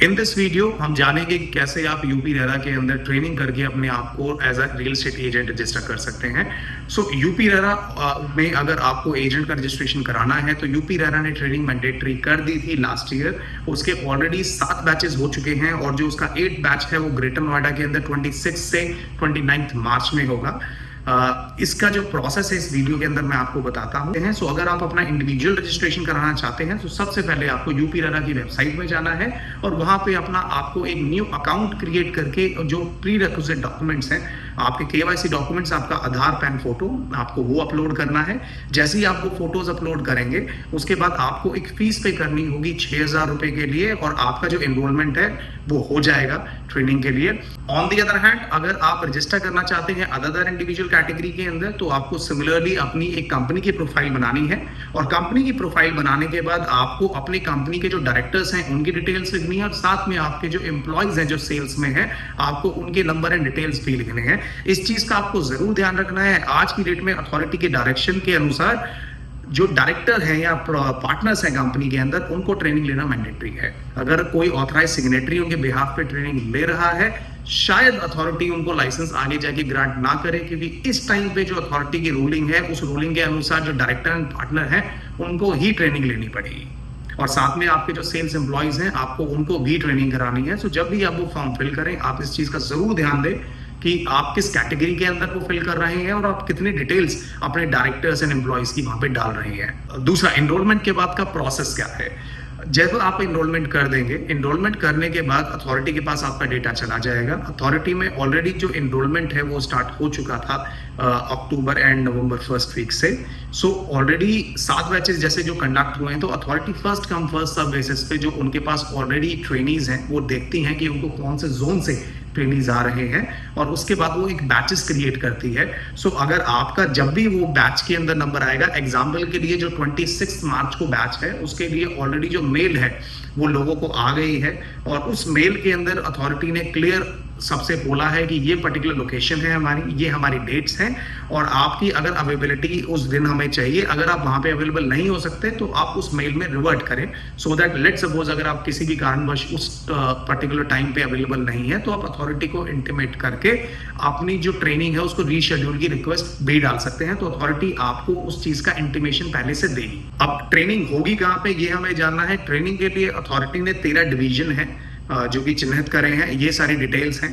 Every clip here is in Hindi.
इन दिस वीडियो हम जानेंगे कि कैसे आप यूपी रेरा के अंदर ट्रेनिंग करके अपने आप को as a real estate agent register कर सकते हैं। सो यूपी रेरा में अगर आपको एजेंट का रजिस्ट्रेशन कराना है तो यूपी रेरा ने ट्रेनिंग मैंडेटरी कर दी थी लास्ट ईयर। उसके ऑलरेडी 7 बैचेस हो चुके हैं और जो उसका 8 बैच है वो ग्रेटर नोएडा के अंदर 26 से 29 मार्च में होगा। इसका जो प्रोसेस है इस वीडियो के अंदर मैं आपको बताता हूँ। सो अगर आप अपना इंडिविजुअल रजिस्ट्रेशन कराना चाहते हैं तो सबसे पहले आपको यूपी रेरा की वेबसाइट में जाना है और वहां पे अपना आपको एक न्यू अकाउंट क्रिएट करके जो प्री रिक्विजिट डॉक्यूमेंट्स हैं, आपके केवाईसी डॉक्यूमेंट्स, आपका आधार, पैन फोटो, आपको वो अपलोड करना है। जैसे ही आप वो फोटोज अपलोड करेंगे उसके बाद आपको एक फीस पे करनी होगी 6,000 रुपए के लिए और आपका जो एनरोलमेंट है वो हो जाएगा ट्रेनिंग के लिए। ऑन दी अदर हैंड, अगर आप रजिस्टर करना चाहते हैं अदर इंडिविजुअल कैटेगरी के अंदर तो आपको सिमिलरली अपनी एक कंपनी की प्रोफाइल बनानी है और कंपनी की प्रोफाइल बनाने के बाद आपको अपनी कंपनी के जो डायरेक्टर्स हैं उनकी डिटेल्स लिखनी है और साथ में आपके जो एम्प्लॉयज हैं जो सेल्स में है आपको उनके नंबर एंड डिटेल्स भी लिखने हैं। इस चीज का आपको जरूर ध्यान रखना है। आज की डेट में अथॉरिटी के डायरेक्शन के अनुसार जो डायरेक्टर है या पार्टनर्स हैं कंपनी के अंदर उनको ट्रेनिंग लेना मैंडेटरी है। अगर कोई ऑथराइज सिग्नेटरी उनके बिहाफ पे ट्रेनिंग ले रहा है, शायद अथॉरिटी उनको लाइसेंस आगे जाके ग्रांट ना करे, क्योंकि इस टाइम पे जो अथॉरिटी की रूलिंग है उस रूलिंग के अनुसार जो डायरेक्टर एंड पार्टनर है उनको ही ट्रेनिंग लेनी पड़ेगी और साथ में आपके जो सेल्स एम्प्लॉयज हैं आपको उनको भी ट्रेनिंग करानी है। सो जब भी आप वो फॉर्म फिल करें आप इस चीज का जरूर ध्यान दें कि आप किस कैटेगरी के अंदर वो फिल कर रहे हैं और आप कितनी डिटेल्स अपने डायरेक्टर्स एंड एम्प्लॉयज की वहां पे डाल रहे हैं। दूसरा, एनरोलमेंट के बाद का प्रोसेस क्या है। जब आप एनरोलमेंट कर देंगे, एनरोलमेंट करने के बाद अथॉरिटी के पास आपका डेटा चला जाएगा। अथॉरिटी में ऑलरेडी जो एनरोलमेंट है वो स्टार्ट हो चुका था October end November first week से। सो ऑलरेडी 7 बैचेस जैसे जो कंडक्ट हुए हैं तो authority first come first serve basis पे जो उनके पास ऑलरेडी ट्रेनीज हैं वो देखती हैं कि उनको कौन से जोन से ट्रेनीज आ रहे हैं और उसके बाद वो एक बैचेस क्रिएट करती है। सो अगर आपका जब भी वो बैच के अंदर नंबर आएगा, एग्जाम्पल के लिए जो 26 मार्च को बैच है उसके लिए ऑलरेडी जो मेल है वो लोगों को आ गई है और उस मेल के अंदर अथॉरिटी ने क्लियर सबसे बोला है कि ये पर्टिकुलर लोकेशन है हमारी, ये हमारी डेट्स हैं और आपकी अगर अवेलेबिलिटी उस दिन हमें चाहिए, अगर आप वहां पे अवेलेबल नहीं हो सकते तो आप उस मेल में रिवर्ट करें। सो दैट लेट सपोज अगर आप किसी भी कारणवश उस पर्टिकुलर टाइम पे अवेलेबल नहीं है तो आप अथॉरिटी को इंटीमेट करके अपनी जो ट्रेनिंग है उसको रीशेड्यूल की रिक्वेस्ट भी डाल सकते हैं। तो अथॉरिटी आपको उस चीज का इंटीमेशन पहले से देगी। अब ट्रेनिंग होगी कहाँ पे ये हमें जानना है। ट्रेनिंग के लिए अथॉरिटी ने 13 डिवीजन है जो कि चिन्हित करे हैं। ये सारी डिटेल्स हैं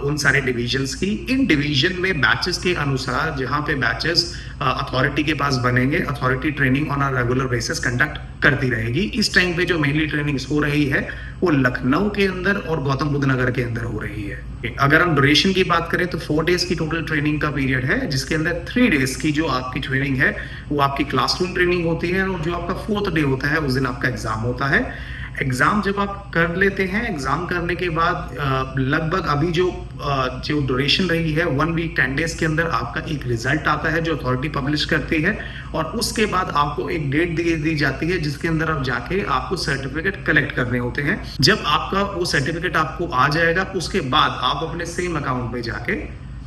उन सारे डिवीजन्स की। इन डिवीजन में बैचेस के अनुसार जहां पे बैचेस अथॉरिटी के पास बनेंगे, authority training on a regular basis conduct करती रहेगी। इस टाइम पे जो मेनली ट्रेनिंग हो रही है वो लखनऊ के अंदर और गौतम बुद्ध नगर के अंदर हो रही है। अगर हम ड्यूरेशन की बात करें तो 4 डेज की टोटल ट्रेनिंग का पीरियड है, जिसके अंदर 3 डेज की जो आपकी ट्रेनिंग है वो आपकी क्लासरूम ट्रेनिंग होती है और जो आपका 4th डे होता है उस दिन आपका एग्जाम होता है। एग्जाम जब आप कर लेते हैं, एग्जाम करने के बाद लगभग अभी जो ड्यूरेशन रही है 1 वीक 10 डेज के अंदर आपका एक रिजल्ट आता है जो अथॉरिटी पब्लिश करती है और उसके बाद आपको एक डेट दी जाती है जिसके अंदर आप जाके आपको सर्टिफिकेट कलेक्ट करने होते हैं। जब आपका वो सर्टिफिकेट आपको आ जाएगा उसके बाद आप अपने सेम अकाउंट में जाके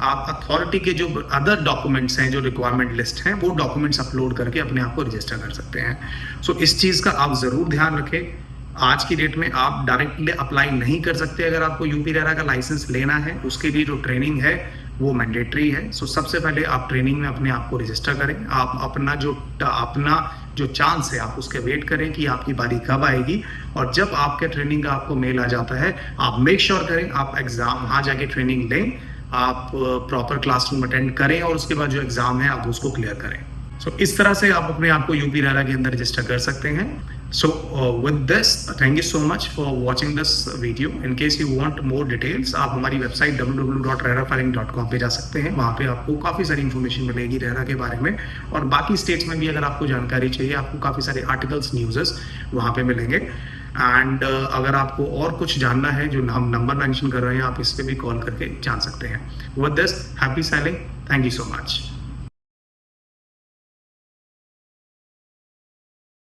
आप अथॉरिटी के जो अदर डॉक्यूमेंट्स हैं, जो रिक्वायरमेंट लिस्ट हैं, वो डॉक्यूमेंट्स अपलोड करके अपने आप को रजिस्टर कर सकते हैं। सो इस चीज़ का आप ज़रूर ध्यान रखें। आज की डेट में आप डायरेक्टली अप्लाई नहीं कर सकते। अगर आपको यूपी रेरा का लाइसेंस लेना है उसके लिए जो ट्रेनिंग है वो मैंडेटरी है। सो सबसे पहले आप ट्रेनिंग में अपने आप को रजिस्टर करें। आप अपना जो चांस है आप उसके वेट करें कि आपकी बारी कब आएगी और जब आपके ट्रेनिंग का आपको मेल आ जाता है आप मेक श्योर करें आप एग्जाम वहाँ जाके ट्रेनिंग लें, आप प्रॉपर क्लासरूम अटेंड करें और उसके बाद जो एग्जाम है आप उसको क्लियर करें। सो इस तरह से आप अपने आप को यूपी रेरा के अंदर रजिस्टर कर सकते हैं। So with this, thank you so much for watching this video. In case you want more details, आप हमारी वेबसाइट www.rerafiling.com पे जा सकते हैं। वहाँ पे आपको काफ़ी सारी इन्फॉर्मेशन मिलेगी रेरा के बारे में और बाकी स्टेट्स में भी अगर आपको जानकारी चाहिए आपको काफ़ी सारे आर्टिकल्स, न्यूज़ेस वहाँ पे मिलेंगे। एंड अगर आपको और कुछ जानना है जो हम नंबर मेंशन कर रहे हैं आप इस पर भी कॉल करके जान सकते हैं। With this, happy selling. Thank you so much.